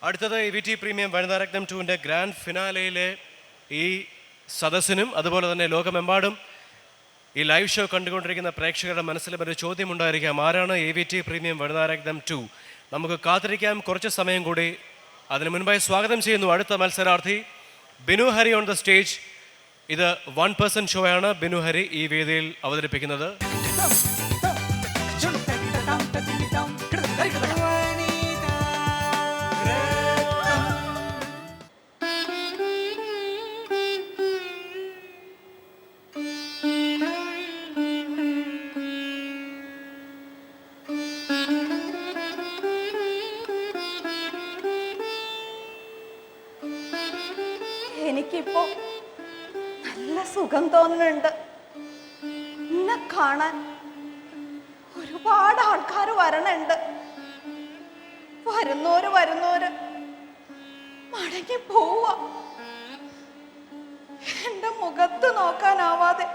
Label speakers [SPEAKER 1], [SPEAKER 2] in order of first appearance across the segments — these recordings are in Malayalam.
[SPEAKER 1] അടുത്തത് EVT പ്രീമിയം വനിതാ രത്നം 2-ന്റെ ഗ്രാൻഡ് ഫിനാലയിലെ ഈ സദസ്സിനും അതുപോലെ തന്നെ ലോകമെമ്പാടും ഈ ലൈവ് ഷോ കണ്ടുകൊണ്ടിരിക്കുന്ന പ്രേക്ഷകരുടെ മനസ്സിലും ഒരു ചോദ്യം ഉണ്ടായിരിക്കാം, ആരാണ് EVT പ്രീമിയം വനിതാ രത്നം 2? നമുക്ക് കാത്തിരിക്കാം കുറച്ച് സമയം കൂടി. അതിനു മുൻപായി സ്വാഗതം ചെയ്യുന്നു അടുത്ത മത്സരാർത്ഥി Binu Hari on the stage. ഇത് 1% ഷോയാണ് ബിനു ഹരി ഈ വേദിയിൽ അവതരിപ്പിക്കുന്നത്.
[SPEAKER 2] എനിക്കിപ്പോ നല്ല സുഖം തോന്നുന്നുണ്ട്. എന്നെ കാണാൻ ഒരുപാട് ആൾക്കാർ വരണുണ്ട്. വരുന്നോര് മടങ്ങി പോവാ. എന്റെ മുഖത്ത് നോക്കാനാവാതെ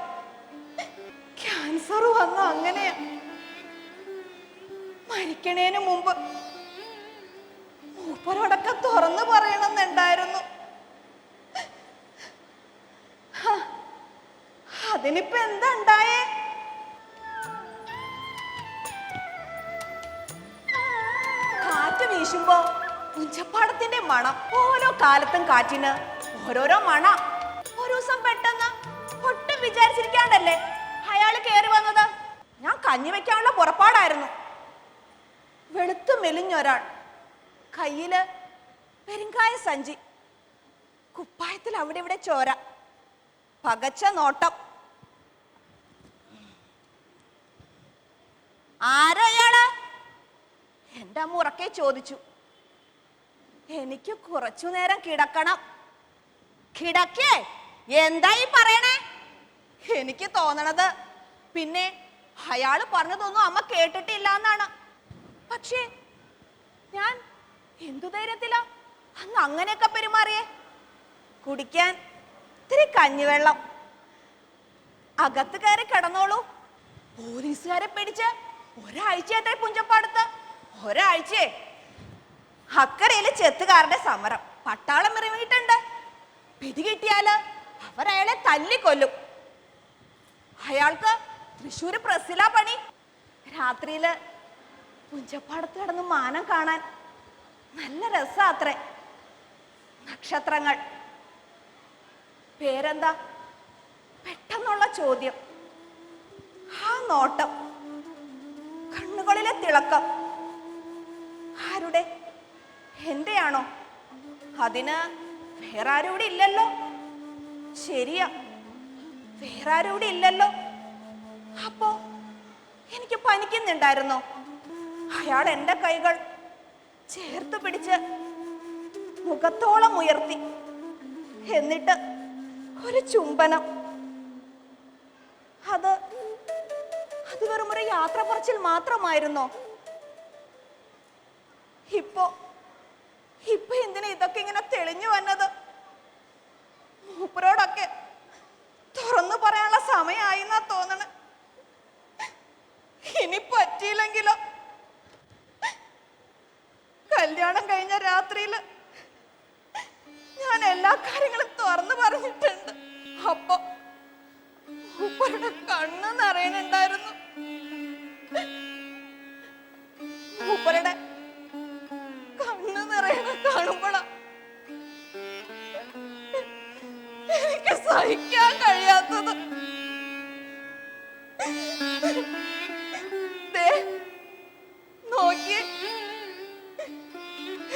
[SPEAKER 2] ക്യാൻസർ വന്ന അങ്ങനെയാ. മരിക്കണേന് മുമ്പ് മൂപ്പരോടൊക്കെ തുറന്നു പറയണമെന്നുണ്ടായിരുന്നു. അതിനിപ്പോ എന്താ ഉണ്ടായേ? കാറ്റ് വീശുമ്പോ പുഞ്ചപ്പാടത്തിന്റെ മണം. ഓരോ കാലത്തും കാറ്റിന് ഓരോരോ മണ. ഒരു ദിവസം പെട്ടെന്ന് ഒട്ടും വിചാരിച്ചിരിക്കാണ്ടല്ലേ അയാള് കേറി വന്നത്. ഞാൻ കഞ്ഞി വെക്കാനുള്ള പുറപ്പാടായിരുന്നു. വെളുത്തു മെലിഞ്ഞൊരാൾ, കയ്യില് പെരുങ്കായ സഞ്ചി, കുപ്പായത്തിൽ അവിടെ ഇവിടെ ചോര, പകച്ച നോട്ടം. ആരയാള്? എന്റെ അമ്മ ഉറക്കെ ചോദിച്ചു. എനിക്ക് കുറച്ചു നേരം കിടക്കണം. കിടക്കേ? എന്തായി പറയണേ? എനിക്ക് തോന്നണത് പിന്നെ അയാള് പറഞ്ഞതൊന്നും അമ്മ കേട്ടിട്ടില്ല എന്നാണ്. പക്ഷേ ഞാൻ എന്തു ധൈര്യത്തിലാ അന്ന് അങ്ങനെയൊക്കെ പെരുമാറിയേ? കുടിക്കാൻ ഇത്തിരി കഞ്ഞിവെള്ളം. അകത്ത് കയറി കിടന്നോളൂ. പോലീസുകാരെ പിടിച്ച് ഒരാഴ്ചയായി പുഞ്ചപ്പാടത്ത്. ഒരാഴ്ചയെ അക്കരയില് ചെത്തുകാരുടെ സമരം. പട്ടാളം ഇറങ്ങിയിട്ടുണ്ട്. പിടി കിട്ടിയാല് അവരയാളെ തല്ലിക്കൊല്ലും. അയാൾക്ക് തൃശ്ശൂര് പ്രസ്സിലാ പണി. രാത്രിയില് പുഞ്ചപ്പാടത്ത് കിടന്ന് മാനം കാണാൻ നല്ല രസാത്രേ. നക്ഷത്രങ്ങൾ. പേരെന്താ? പെട്ടെന്നുള്ള ചോദ്യം. ആ നോട്ടം, കണ്ണുകളിലെ തിളക്കം. ആരുടെ? എന്റെയാണോ? അതിന് വേറെ ആരും ഇവിടെ ഇല്ലല്ലോ. ശരിയാ, വേറെ ആരും ഇവിടെ ഇല്ലല്ലോ. അപ്പോ എനിക്ക് പനിക്കുന്നുണ്ടായിരുന്നോ? അയാൾ എന്റെ കൈകൾ ചേർത്ത് പിടിച്ച് മുഖത്തോളം ഉയർത്തി. എന്നിട്ട് ഒരു ചുംബനം. അത് വെറുമൊരു യാത്ര പറച്ചിൽ മാത്രമായിരുന്നോ? ഇപ്പൊ എന്തിനാ ഇതൊക്കെ ഇങ്ങനെ തെളിഞ്ഞു വന്നത്? മൂപ്പരോടൊക്കെ തുറന്നു പറയാനുള്ള സമയമായി എന്നാ തോന്നണ. ഇനി പറ്റിയില്ലെങ്കിലോ? കല്യാണം കഴിഞ്ഞ രാത്രിയില് ഞാൻ എല്ലാ കാര്യങ്ങളും തുറന്നു പറഞ്ഞിട്ടുണ്ട്. അപ്പൊ മൂപ്പരുടെ കണ്ണ് നിറയുന്നുണ്ടായിരുന്നു. മൂപ്പരുടെ കണ്ണ് നിറയണ കാണുമ്പോഴാ എനിക്ക് സഹിക്കാൻ കഴിയാത്തത്. നോക്കിയേ,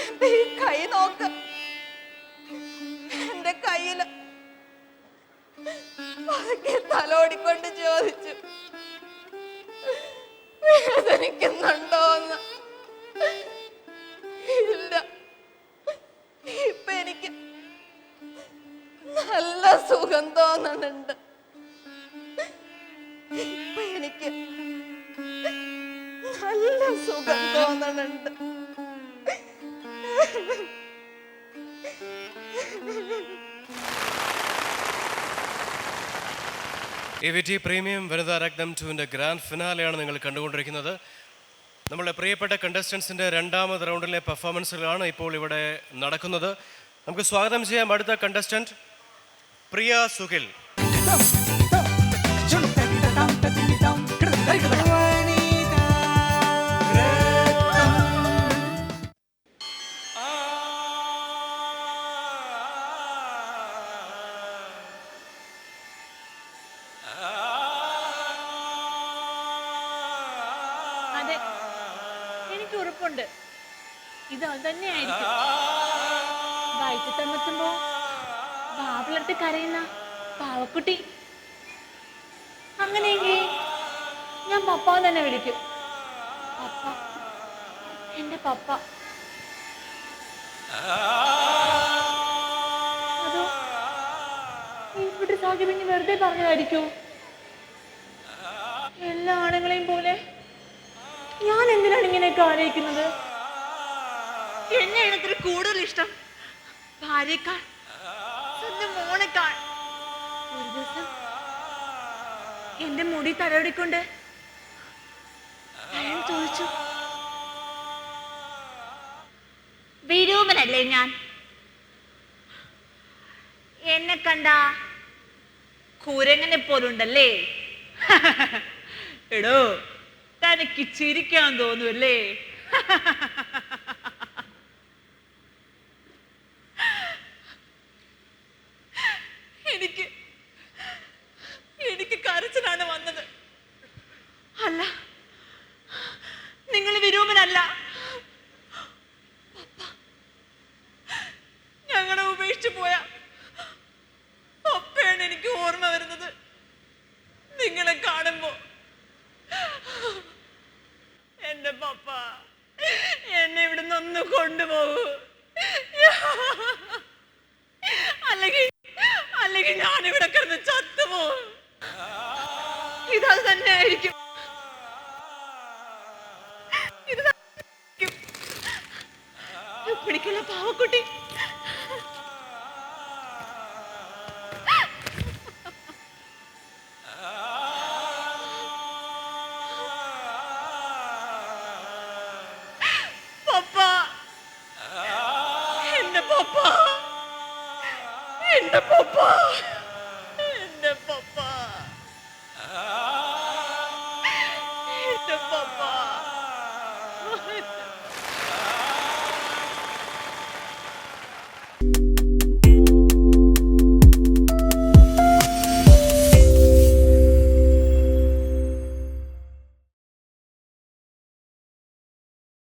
[SPEAKER 2] എന്റെ ഈ കൈ നോക്ക്. എന്റെ കയ്യില് പതുക്കെ തലോടിക്കൊണ്ട് ചോദിച്ചു, വേദനിക്കുന്നുണ്ടോന്ന്. ഇല്ല, ഇപ്പൊ എനിക്ക് നല്ല സുഖം തോന്നുന്നുണ്ട്. ഇപ്പൊ എനിക്ക് നല്ല സുഖം തോന്നുന്നുണ്ട്.
[SPEAKER 1] EVT പ്രീമിയം വനിതാ രത്നം 2-ന്റെ ഗ്രാൻഡ് ഫിനാലെയാണ് നിങ്ങൾ കണ്ടുകൊണ്ടിരിക്കുന്നത്. നമ്മളുടെ പ്രിയപ്പെട്ട കണ്ടസ്റ്റൻസിൻ്റെ രണ്ടാമത് റൗണ്ടിലെ പെർഫോമൻസുകളാണ് ഇപ്പോൾ ഇവിടെ നടക്കുന്നത്. നമുക്ക് സ്വാഗതം ചെയ്യാം അടുത്ത കണ്ടസ്റ്റൻറ്റ് പ്രിയ സുഖിൽ.
[SPEAKER 3] അതെ, എനിക്ക് ഉറപ്പുണ്ട് ഇത് അത് തന്നെയായിരിക്കും. വയറ്റത്തെത്തുമ്പോ വാവിളർത്ത് കരയുന്ന പാവക്കുട്ടി. അങ്ങനെയെങ്കിൽ ഞാൻ പപ്പ തന്നെ വിളിക്കും. പപ്പ, എന്റെ പപ്പ. അതോ ഇവിടെ സാഹിബിന് വെറുതെ പറഞ്ഞതായിരിക്കോ? എല്ലാ ആണുങ്ങളെയും പോലെ ഞാൻ എന്തിനാണ് ഇങ്ങനെയൊക്കെ ആലോചിക്കുന്നത്? എന്നെയാണ് ഇത്ര കൂടുതൽ ഇഷ്ടം ഭാര്യക്കാൾ, സ്വന്തം മോളെക്കാൾ. ഒരു ദിവസം എന്റെ മുടി തലോടിക്കൊണ്ട് അയാൾ ചോദിച്ചു, വിരൂപനല്ലേ ഞാൻ? എന്നെ കണ്ട കുരങ്ങനെ പോലുണ്ടല്ലേ? എടോ, തനിക്ക് ചിരിക്കാൻ തോന്നുമല്ലേ? എനിക്ക് കരച്ചിലാണ് വന്നത്. അല്ല, നിങ്ങൾ വിരൂപനല്ല. ഞങ്ങളെ ഉപേക്ഷിച്ചു പോയ പപ്പയാണ് എനിക്ക് ഓർമ്മ വരുന്നത്. നിങ്ങളെ കാണുമ്പോ എന്റെ പപ്പ എന്നെ ഇവിടുന്ന് ഒന്ന് കൊണ്ടുപോകൂ, അല്ലെങ്കിൽ ഞാനിവിടെ കിടന്ന് ചത്തുപോകും. ഇതത് തന്നെ ആയിരിക്കും. പിടിക്കല പാവക്കുട്ടി. പപ്പ, എന്റെ പപ്പ, എന്റെ പപ്പ.